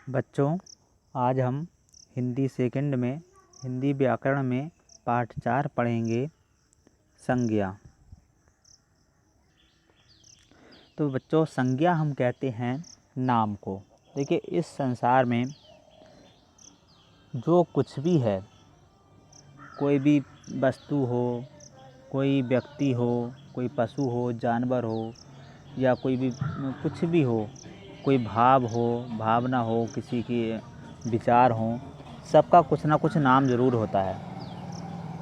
बच्चों, आज हम हिंदी सेकंड में हिंदी व्याकरण में पाठ 4 पढ़ेंगे, संज्ञा। तो बच्चों, संज्ञा हम कहते हैं नाम को। देखिए, इस संसार में जो कुछ भी है, कोई भी वस्तु हो, कोई व्यक्ति हो, कोई पशु हो, जानवर हो, या कोई भी कुछ भी हो, कोई भाव हो, भावना हो, किसी की विचार हो, सबका कुछ ना कुछ नाम ज़रूर होता है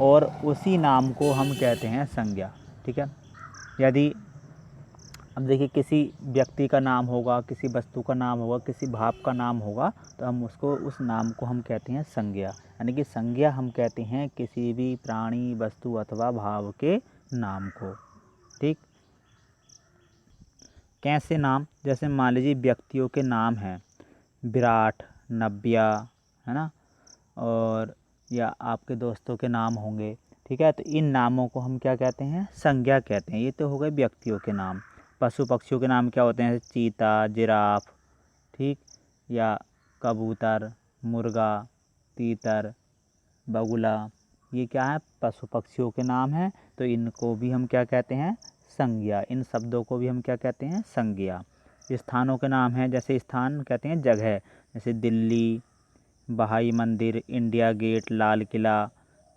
और उसी नाम को हम कहते हैं संज्ञा। ठीक है। यदि अब देखिए, किसी व्यक्ति का नाम होगा, किसी वस्तु का नाम होगा, किसी भाव का नाम होगा, तो हम उस नाम को हम कहते हैं संज्ञा। यानी कि संज्ञा हम कहते हैं किसी भी प्राणी, वस्तु अथवा भाव के नाम को। ठीक। कैसे नाम? जैसे मान लीजिए व्यक्तियों के नाम हैं विराट, नव्या, है ना, और या आपके दोस्तों के नाम होंगे। ठीक है। तो इन नामों को हम क्या कहते हैं? संज्ञा कहते हैं। ये तो हो गए व्यक्तियों के नाम। पशु पक्षियों के नाम क्या होते हैं? चीता, जिराफ, ठीक, या कबूतर, मुर्गा, तीतर, बगुला, ये क्या है? पशु पक्षियों के नाम हैं। तो इनको भी हम क्या कहते हैं? संज्ञा। इन शब्दों को भी हम क्या कहते हैं? संज्ञा। स्थानों के नाम हैं, जैसे स्थान कहते हैं जगह, जैसे दिल्ली, बहाई मंदिर, इंडिया गेट, लाल किला,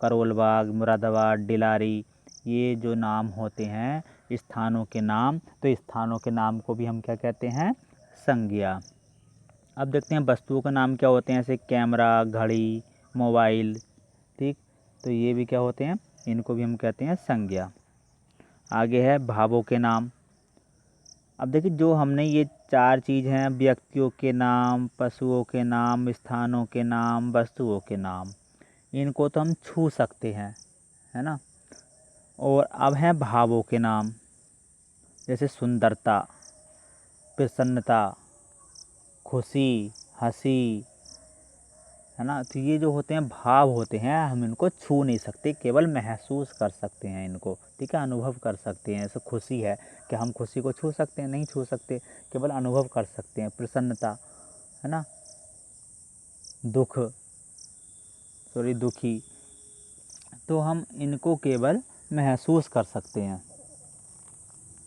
करोल बाग, मुरादाबाद, डिलारी, ये जो नाम होते हैं स्थानों के नाम, तो स्थानों के नाम को भी हम क्या कहते हैं? संज्ञा। अब देखते हैं वस्तुओं का नाम क्या होते हैं, जैसे कैमरा, घड़ी, मोबाइल। ठीक। तो ये भी क्या होते हैं? इनको भी हम कहते हैं संज्ञा। आगे है भावों के नाम। अब देखिए, जो हमने ये 4 चीज़ हैं, व्यक्तियों के नाम, पशुओं के नाम, स्थानों के नाम, वस्तुओं के नाम, इनको तो हम छू सकते हैं, है ना। और अब हैं भावों के नाम, जैसे सुंदरता, प्रसन्नता, खुशी, हंसी, है ना। तो ये जो होते हैं भाव होते हैं, हम इनको छू नहीं सकते, केवल महसूस कर सकते हैं इनको। ठीक है। अनुभव कर सकते हैं। जैसे खुशी है कि हम खुशी को छू सकते हैं? नहीं छू सकते, केवल अनुभव कर सकते हैं। प्रसन्नता, है ना, दुखी, तो हम इनको केवल महसूस कर सकते हैं,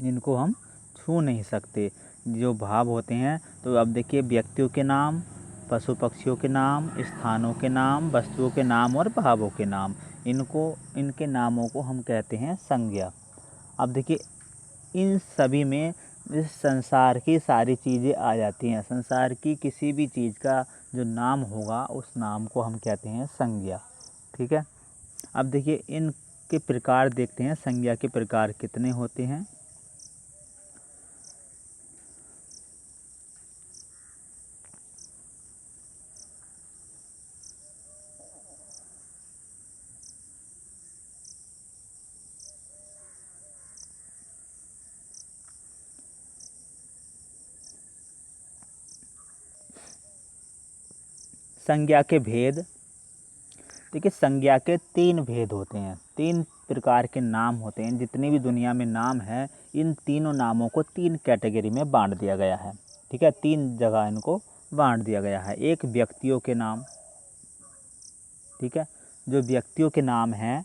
इनको हम छू नहीं सकते। जो भाव होते हैं, तो अब देखिए, व्यक्तियों के नाम, पशु पक्षियों के नाम, स्थानों के नाम, वस्तुओं के नाम और भावों के नाम, इनके नामों को हम कहते हैं संज्ञा। अब देखिए, इन सभी में इस संसार की सारी चीज़ें आ जाती हैं। संसार की किसी भी चीज़ का जो नाम होगा, उस नाम को हम कहते हैं संज्ञा। ठीक है। अब देखिए, इनके प्रकार देखते हैं, संज्ञा के प्रकार कितने होते हैं। संज्ञा के भेद। देखिए, संज्ञा के 3 भेद होते हैं, 3 प्रकार के नाम होते हैं। जितनी भी दुनिया में नाम है, इन तीनों नामों को 3 कैटेगरी में बांट दिया गया है। ठीक है। 3 जगह इनको बांट दिया गया है। एक व्यक्तियों के नाम, ठीक है, जो व्यक्तियों के नाम हैं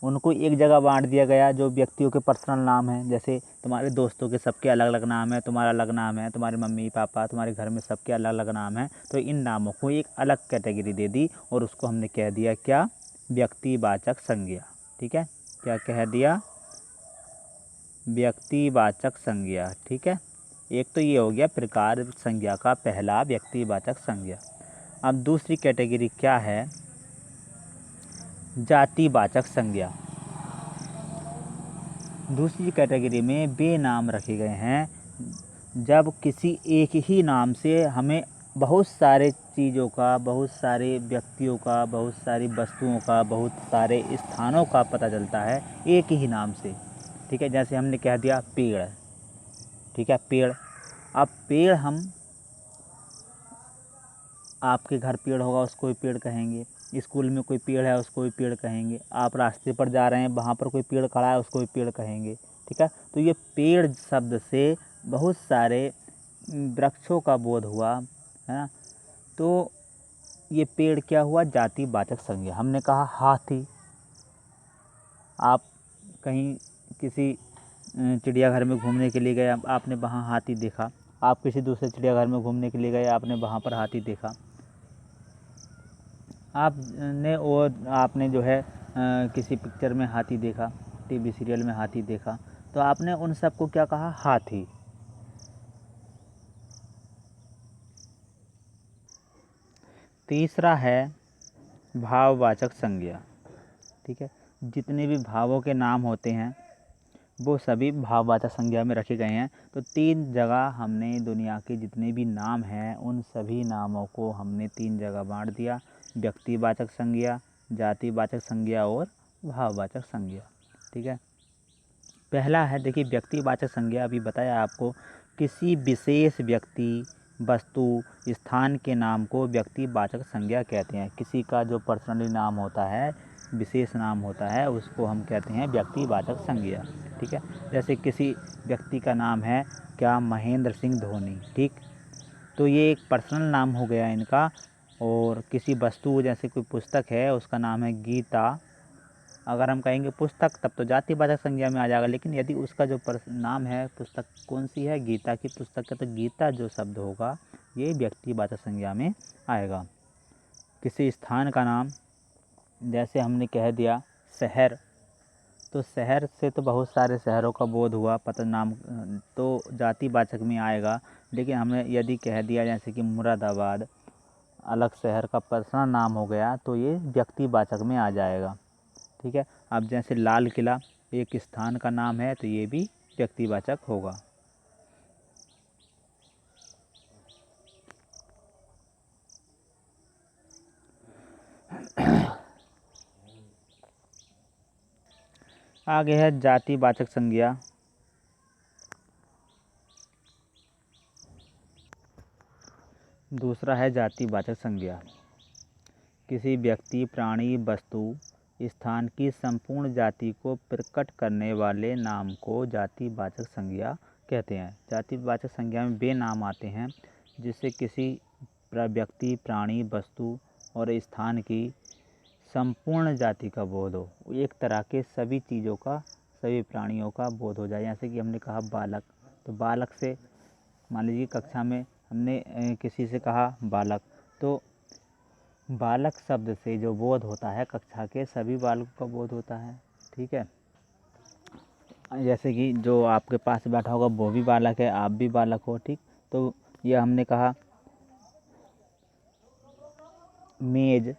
उनको एक जगह बांट दिया गया, जो व्यक्तियों के पर्सनल नाम हैं। जैसे तुम्हारे दोस्तों के सबके अलग अलग नाम है, तुम्हारा अलग नाम है, तुम्हारे मम्मी पापा, तुम्हारे घर में सबके अलग अलग नाम है। तो इन नामों को एक अलग कैटेगरी दे दी और उसको हमने कह दिया क्या? व्यक्तिवाचक संज्ञा। ठीक है। क्या कह दिया? व्यक्तिवाचक संज्ञा। ठीक है। एक तो ये हो गया प्रकार संज्ञा का पहला, व्यक्तिवाचक संज्ञा। अब दूसरी कैटेगरी क्या है? जातिवाचक संज्ञा। दूसरी कैटेगरी में वे नाम रखे गए हैं जब किसी एक ही नाम से हमें बहुत सारे चीज़ों का, बहुत सारे व्यक्तियों का, बहुत सारी वस्तुओं का, बहुत सारे स्थानों का पता चलता है एक ही नाम से। ठीक है। जैसे हमने कह दिया पेड़। ठीक है, पेड़। अब पेड़, हम आपके घर पेड़ होगा उसको भी पेड़ कहेंगे, स्कूल में कोई पेड़ है उसको भी पेड़ कहेंगे, आप रास्ते पर जा रहे हैं वहाँ पर कोई पेड़ खड़ा है उसको भी पेड़ कहेंगे। ठीक है। तो ये पेड़ शब्द से बहुत सारे वृक्षों का बोध हुआ, है ना। तो ये पेड़ क्या हुआ, जातिवाचक संज्ञा। हमने कहा हाथी, आप कहीं किसी चिड़ियाघर में घूमने के लिए गए, आपने वहाँ हाथी देखा। आप किसी दूसरे चिड़ियाघर में घूमने के लिए गए, आपने वहाँ पर हाथी देखा। आपने जो है किसी पिक्चर में हाथी देखा, टीवी सीरियल में हाथी देखा, तो आपने उन सबको क्या कहा, हाथी। तीसरा है भाववाचक संज्ञा। ठीक है, जितने भी भावों के नाम होते हैं वो सभी भाववाचक संज्ञा में रखे गए हैं। तो 3 जगह हमने दुनिया के जितने भी नाम हैं उन सभी नामों को हमने 3 जगह बांट दिया, व्यक्तिवाचक संज्ञा, जातिवाचक संज्ञा और भाववाचक संज्ञा। ठीक है, पहला है, देखिए व्यक्तिवाचक संज्ञा। अभी बताया आपको, किसी विशेष व्यक्ति, वस्तु, स्थान के नाम को व्यक्तिवाचक संज्ञा कहते हैं। किसी का जो पर्सनली नाम होता है, विशेष नाम होता है, उसको हम कहते हैं व्यक्तिवाचक संज्ञा। ठीक है, जैसे किसी व्यक्ति का नाम है क्या, महेंद्र सिंह धोनी। ठीक, तो ये एक पर्सनल नाम हो गया इनका। और किसी वस्तु, जैसे कोई पुस्तक है उसका नाम है गीता, अगर हम कहेंगे पुस्तक तब तो जातिवाचक संज्ञा में आ जाएगा। लेकिन यदि उसका जो नाम है, पुस्तक कौन सी है, गीता की पुस्तक है, तो गीता जो शब्द होगा ये व्यक्तिवाचक संज्ञा में आएगा। किसी स्थान का नाम, जैसे हमने कह दिया शहर, तो शहर से तो बहुत सारे शहरों का बोध हुआ, पता नाम तो जातिवाचक में आएगा। लेकिन हमने यदि कह दिया जैसे कि मुरादाबाद, अलग शहर का पर्सनल नाम हो गया, तो ये व्यक्तिवाचक में आ जाएगा। ठीक है, अब जैसे लाल किला एक स्थान का नाम है, तो ये भी व्यक्तिवाचक होगा। आगे है जातिवाचक संज्ञा। दूसरा है जातिवाचक संज्ञा। किसी व्यक्ति, प्राणी, वस्तु, स्थान की संपूर्ण जाति को प्रकट करने वाले नाम को जातिवाचक संज्ञा कहते हैं। जातिवाचक संज्ञा में वे नाम आते हैं जिससे किसी व्यक्ति, प्राणी, वस्तु और स्थान की संपूर्ण जाति का बोध हो, एक तरह के सभी चीज़ों का, सभी प्राणियों का बोध हो जाए। जैसे कि हमने कहा बालक, तो बालक से, मान लीजिए कक्षा में हमने किसी से कहा बालक, तो बालक शब्द से जो बोध होता है कक्षा के सभी बालकों का बोध होता है। ठीक है, जैसे कि जो आपके पास बैठा होगा वो भी बालक है, आप भी बालक हो। ठीक, तो ये हमने कहा मेज।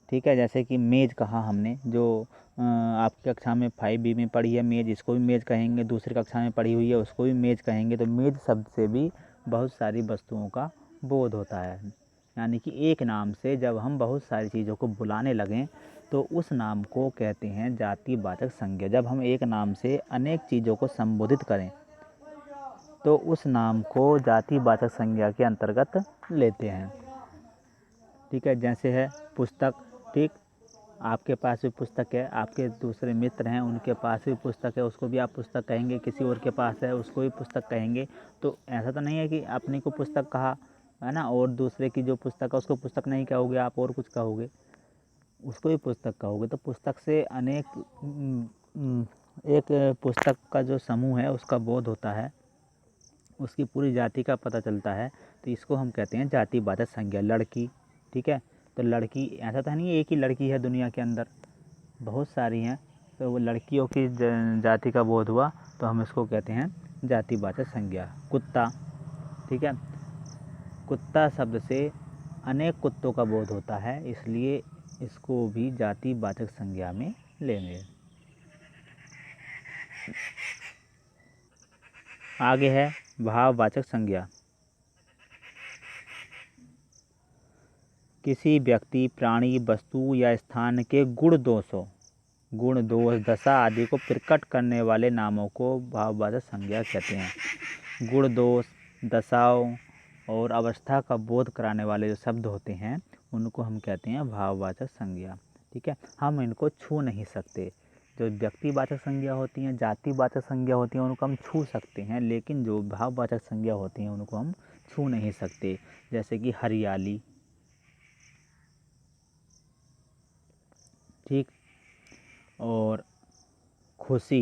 ठीक है, जैसे कि मेज कहा हमने, जो आपकी कक्षा में 5B में पढ़ी है मेज, इसको भी मेज कहेंगे। दूसरी कक्षा में पढ़ी हुई है उसको भी मेज कहेंगे। तो मेज शब्द से भी बहुत सारी वस्तुओं का बोध होता है। यानी कि एक नाम से जब हम बहुत सारी चीज़ों को बुलाने लगें तो उस नाम को कहते हैं जातिवाचक संज्ञा। जब हम एक नाम से अनेक चीज़ों को संबोधित करें तो उस नाम को जातिवाचक संज्ञा के अंतर्गत लेते हैं। ठीक है, जैसे है पुस्तक। ठीक, आपके पास भी पुस्तक है, आपके दूसरे मित्र हैं उनके पास भी पुस्तक है, उसको भी आप पुस्तक कहेंगे, किसी और के पास है उसको भी पुस्तक कहेंगे। तो ऐसा तो नहीं है कि अपने को पुस्तक कहा है ना, और दूसरे की जो पुस्तक है उसको पुस्तक नहीं कहोगे, आप और कुछ कहोगे, उसको भी पुस्तक कहोगे। तो पुस्तक से अनेक एक पुस्तक का जो समूह है उसका बोध होता है, उसकी पूरी जाति का पता चलता है। तो इसको हम कहते हैं जातिवाचक संज्ञा। लड़की, ठीक है, तो लड़की, ऐसा तो नहीं है एक ही लड़की है दुनिया के अंदर, बहुत सारी हैं। तो वो लड़कियों की जाति का बोध हुआ तो हम इसको कहते हैं जातिवाचक संज्ञा। कुत्ता, ठीक है, कुत्ता शब्द से अनेक कुत्तों का बोध होता है, इसलिए इसको भी जातिवाचक संज्ञा में लेंगे। आगे है भाववाचक संज्ञा। किसी व्यक्ति, प्राणी, वस्तु या स्थान के गुण दोषों, गुण, दोष, दशा आदि को प्रकट करने वाले नामों को भाववाचक संज्ञा कहते हैं। गुण, दोष, दशाओं और अवस्था का बोध कराने वाले जो शब्द होते हैं उनको हम कहते हैं भाववाचक संज्ञा। ठीक है, हम इनको छू नहीं सकते। जो व्यक्तिवाचक संज्ञा होती हैं, जातिवाचक संज्ञा होती हैं, उनको हम छू सकते हैं, लेकिन जो भाववाचक संज्ञा होती हैं उनको हम छू नहीं सकते। जैसे कि हरियाली, ठीक। और खुशी,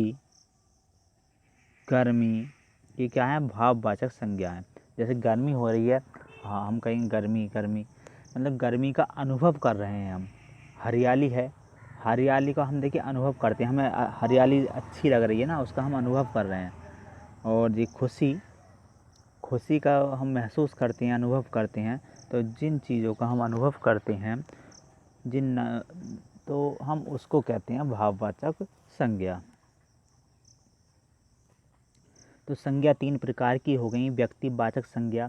गर्मी, ये क्या है, भाववाचक संज्ञा है। जैसे गर्मी हो रही है, हाँ हम कहेंगे गर्मी, गर्मी मतलब गर्मी का अनुभव कर रहे हैं हम। हरियाली है, हरियाली का हम देखिए अनुभव करते हैं, हमें हरियाली अच्छी लग रही है ना, उसका हम अनुभव कर रहे हैं। और ये खुशी, खुशी का हम महसूस करते हैं, अनुभव करते हैं। तो जिन चीज़ों का हम अनुभव करते हैं, तो हम उसको कहते हैं भाववाचक संज्ञा। तो संज्ञा 3 प्रकार की हो गई, व्यक्तिवाचक संज्ञा,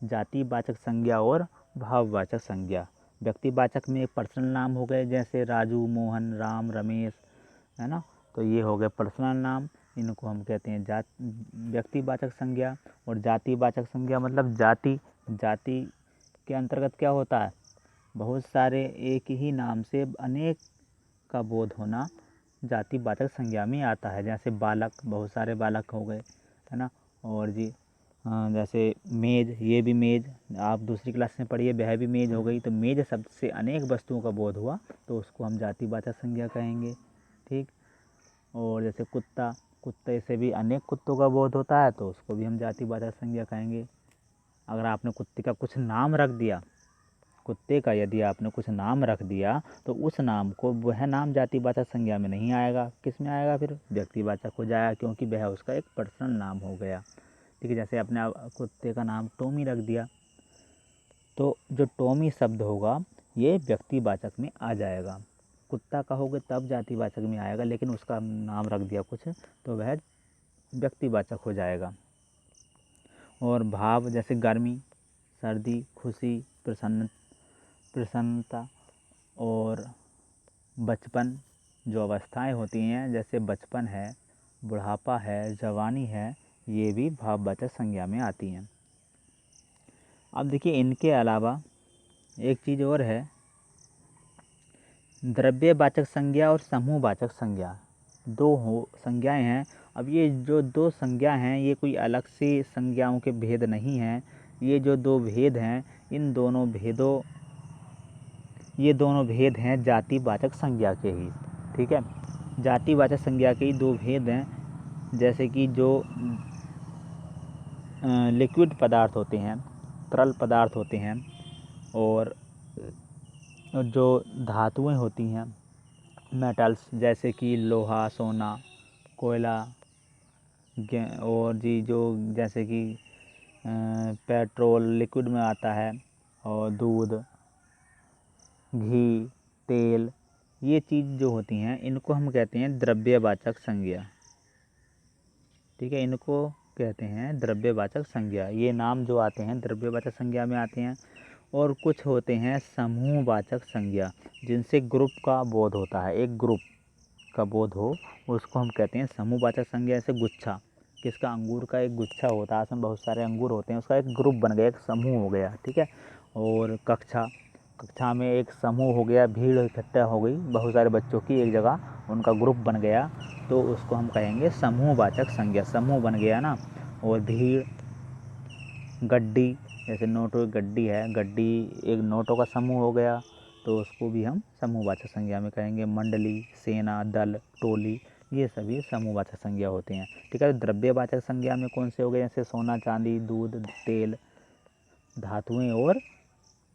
जातिवाचक संज्ञा और भाववाचक संज्ञा। व्यक्तिवाचक में एक पर्सनल नाम हो गए, जैसे राजू, मोहन, राम, रमेश, है ना। तो ये हो गए पर्सनल नाम, इनको हम कहते हैं व्यक्तिवाचक संज्ञा। और जातिवाचक संज्ञा मतलब जाति, जाति के अंतर्गत क्या होता है, बहुत सारे एक ही नाम से अनेक का बोध होना जातिवाचक संज्ञा में आता है। जैसे बालक, बहुत सारे बालक हो गए, है ना। और जी जैसे मेज़, ये भी मेज़, आप दूसरी क्लास में पढ़िए, वह भी मेज़ हो गई। तो मेज़ शब्द से अनेक वस्तुओं का बोध हुआ, तो उसको हम जातिवाचक संज्ञा कहेंगे, ठीक। और जैसे कुत्ता, कुत्ते से भी अनेक कुत्तों का बोध होता है, तो उसको भी हम जातिवाचक संज्ञा कहेंगे। अगर आपने कुत्ते का कुछ नाम रख दिया, कुत्ते का यदि आपने कुछ नाम रख दिया, तो उस नाम को, वह नाम जातिवाचक संज्ञा में नहीं आएगा, किस में आएगा, फिर व्यक्तिवाचक हो जाएगा, क्योंकि वह उसका एक पर्सनल नाम हो गया, ठीक है। जैसे आपने कुत्ते का नाम टॉमी रख दिया, तो जो टॉमी शब्द होगा ये व्यक्तिवाचक में आ जाएगा। कुत्ता कहोगे तब जातिवाचक में आएगा, लेकिन उसका नाम रख दिया कुछ, तो वह व्यक्तिवाचक हो जाएगा। और भाव, जैसे गर्मी, सर्दी, खुशी, प्रसन्नता और बचपन, जो अवस्थाएं होती हैं, जैसे बचपन है, बुढ़ापा है, जवानी है, ये भी भाववाचक संज्ञा में आती हैं। अब देखिए इनके अलावा एक चीज़ और है, द्रव्यवाचक संज्ञा और समूहवाचक संज्ञा, दो संज्ञाएं हैं। अब ये जो दो संज्ञा हैं, ये कोई अलग से संज्ञाओं के भेद नहीं हैं, ये जो दो भेद हैं, ये दोनों भेद हैं जातिवाचक संज्ञा के ही, ठीक है। जातिवाचक संज्ञा के ही दो भेद हैं, जैसे कि जो लिक्विड पदार्थ होते हैं, तरल पदार्थ होते हैं, और जो धातुएं होती हैं, मेटल्स, जैसे कि लोहा, सोना, कोयला, और जी जो जैसे कि पेट्रोल लिक्विड में आता है, और दूध, घी, तेल, ये चीज़ जो होती हैं, इनको हम कहते हैं द्रव्यवाचक संज्ञा, ठीक है। इनको कहते हैं द्रव्यवाचक संज्ञा, ये नाम जो आते हैं द्रव्यवाचक संज्ञा में आते हैं। और कुछ होते हैं समूहवाचक संज्ञा, जिनसे ग्रुप का बोध होता है, एक ग्रुप का बोध हो, उसको हम कहते हैं समूहवाचक संज्ञा। जैसे गुच्छा, किसका, अंगूर का एक गुच्छा होता है, उसमें बहुत सारे अंगूर होते हैं, उसका एक ग्रुप बन गया, एक समूह हो गया, ठीक है। और कक्षा, कक्षा में एक समूह हो गया, भीड़ इकट्ठा हो गई बहुत सारे बच्चों की एक जगह, उनका ग्रुप बन गया, तो उसको हम कहेंगे समूहवाचक संज्ञा, समूह बन गया ना। और भीड़, गड्डी, जैसे नोटों की गड्डी है, गड्डी एक नोटों का समूह हो गया, तो उसको भी हम समूहवाचक संज्ञा में कहेंगे। मंडली, सेना, दल, टोली, ये सभी समूहवाचक संज्ञा होते हैं, ठीक है। द्रव्यवाचक संज्ञा में कौन से हो गए, जैसे सोना, चांदी, दूध, तेल, धातुएं और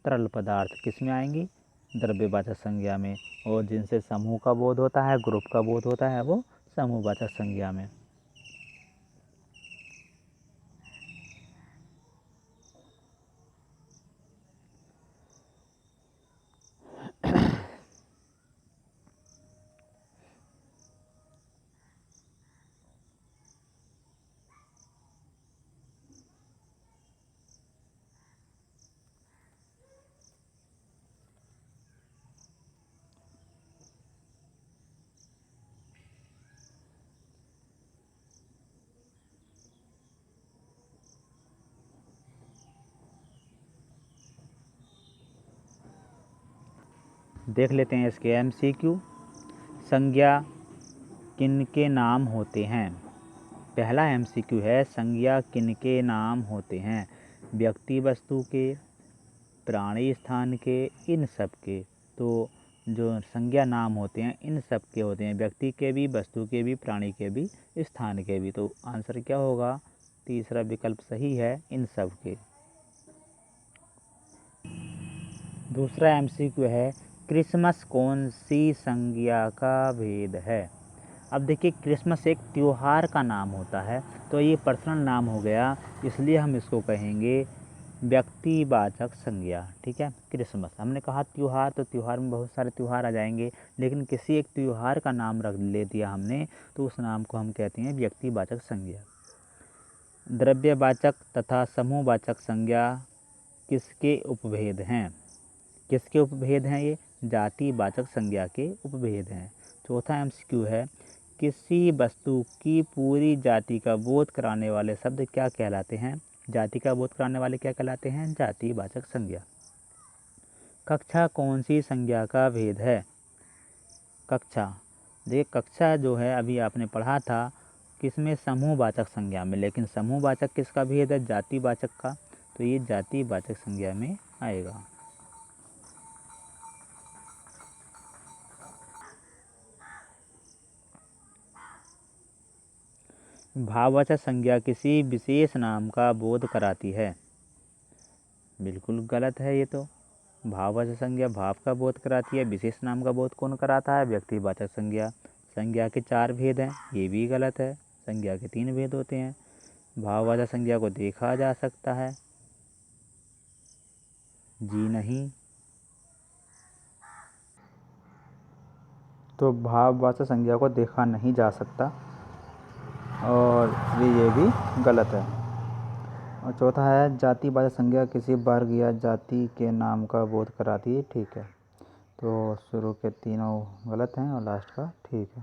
तरल पदार्थ, किस में आएंगी, द्रव्यवाचक संज्ञा में। और जिनसे समूह का बोध होता है, ग्रुप का बोध होता है, वो समूहवाचक संज्ञा में। देख लेते हैं इसके MCQ। संज्ञा किनके नाम होते हैं। पहला MCQ है, संज्ञा किनके नाम होते हैं, व्यक्ति वस्तु के, प्राणी स्थान के, इन सब के। तो जो संज्ञा नाम होते हैं इन सब के होते हैं, व्यक्ति के भी, वस्तु के भी, प्राणी के भी, स्थान के भी। तो आंसर क्या होगा? तीसरा विकल्प सही है, इन सब के। दूसरा MCQ है, क्रिसमस कौन सी संज्ञा का भेद है? अब देखिए, क्रिसमस एक त्यौहार का नाम होता है, तो ये पर्सनल नाम हो गया, इसलिए हम इसको कहेंगे व्यक्तिवाचक संज्ञा। ठीक है, क्रिसमस हमने कहा त्यौहार, तो त्यौहार में बहुत सारे त्यौहार आ जाएंगे, लेकिन किसी एक त्यौहार का नाम रख ले दिया हमने, तो उस नाम को हम कहते हैं व्यक्तिवाचक संज्ञा। द्रव्यवाचक तथा समूहवाचक संज्ञा किसके उपभेद हैं? किसके उपभेद हैं ये? जातिवाचक संज्ञा के उपभेद हैं। चौथा MCQ है, किसी वस्तु की पूरी जाति का बोध कराने वाले शब्द क्या कहलाते हैं? जाति का बोध कराने वाले क्या कहलाते हैं? जातिवाचक संज्ञा। कक्षा कौन सी संज्ञा का भेद है? कक्षा, देखिए कक्षा जो है अभी आपने पढ़ा था किसमें? समूहवाचक संज्ञा में, लेकिन समूहवाचक किसका भेद है? जातिवाचक का, तो ये जातिवाचक संज्ञा में आएगा। भाववाचक संज्ञा किसी विशेष नाम का बोध कराती है। बिल्कुल गलत है ये तो। भाववाचक संज्ञा भाव का बोध कराती है, विशेष नाम का बोध कौन कराता है? व्यक्तिवाचक संज्ञा। संज्ञा के 4 भेद हैं, ये भी गलत है। संज्ञा के 3 भेद होते हैं। भाववाचक संज्ञा को देखा जा सकता है, जी नहीं। तो भाववाचक संज्ञा को देखा नहीं जा सकता, और ये भी गलत है। और चौथा है, जातिवाचक संज्ञा किसी वर्ग या जाति के नाम का बोध कराती है। ठीक है, तो शुरू के तीनों गलत हैं और लास्ट का ठीक है।